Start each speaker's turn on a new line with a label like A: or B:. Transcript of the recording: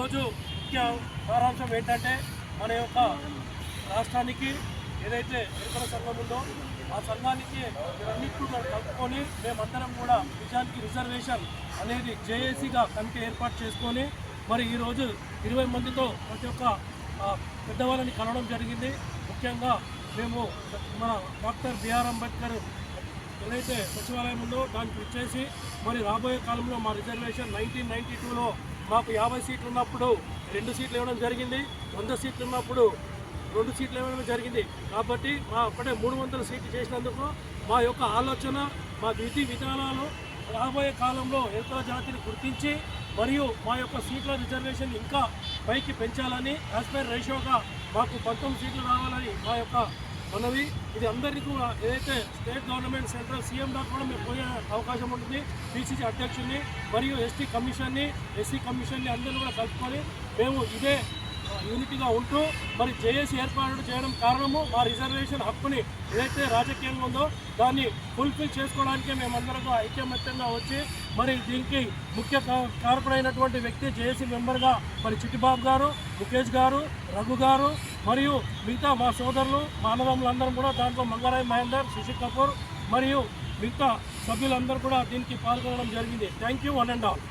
A: ఈరోజు ముఖ్య సారాంశం ఏంటంటే మన యొక్క రాష్ట్రానికి ఏదైతే ఎన్నికల సంఘం ఉందో ఆ సంఘానికి అన్నింటినీ కలుపుకొని మేమందరం కూడా నిజానికి రిజర్వేషన్ అనేది జేఏసీగా కమిటీ ఏర్పాటు చేసుకొని మరి ఈరోజు 20 మందితో ప్రతి ఒక్క పెద్దవాళ్ళని కలవడం జరిగింది. ముఖ్యంగా మేము మన డాక్టర్ బిఆర్ అంబేద్కర్ ఏదైతే సచివాలయం ఉందో దానికి ఇచ్చేసి మరి రాబోయే కాలంలో మా రిజర్వేషన్ 1992లో మాకు 50 సీట్లు ఉన్నప్పుడు 2 సీట్లు ఇవ్వడం జరిగింది, 100 సీట్లు ఉన్నప్పుడు 2 సీట్లు ఇవ్వడం జరిగింది. కాబట్టి మా అక్కడే 300 సీట్లు చేసినందుకు మా యొక్క ఆలోచన, మా విధి విధానాలు రాబోయే కాలంలో ఎరుకల జాతిని గుర్తించి మరియు మా యొక్క సీట్ల రిజర్వేషన్ ఇంకా పైకి పెంచాలని యాస్పైర్ రేషియోగా మాకు 19 సీట్లు రావాలని మా యొక్క మనవి. ఇది అందరికీ కూడా ఏదైతే స్టేట్ గవర్నమెంట్ సెంట్రల్ సీఎం దాకా కూడా మేము పోయే అవకాశం ఉంటుంది. పిసిసి అధ్యక్షుడిని మరియు ఎస్టీ కమిషన్ని, ఎస్సీ కమిషన్ని అందరినీ కూడా కలుపుకొని మేము ఇదే యూనిటీగా ఉంటూ మరి జేఏసీ ఏర్పాటు చేయడం కారణము మా రిజర్వేషన్ హక్కుని ఏదైతే రాజకీయంగా ఉందో దాన్ని ఫుల్ఫిల్ చేసుకోవడానికే మేమందరం ఐక్యమత్యంగా వచ్చి మరి దీనికి ముఖ్య కారకుడైనటువంటి వ్యక్తి జేఏసీ మెంబర్గా మరి చిట్టిబాబు గారు, ముఖేష్ గారు, రఘు గారు మరియు మిగతా మా సోదరులు మా అన్నదమ్ములందరం కూడా దాంట్లో మంగారాయ్ మహేందర్, శశి కపూర్ మరియు మిగతా సభ్యులందరూ కూడా దీనికి పాల్గొనడం జరిగింది. Thank you one and all.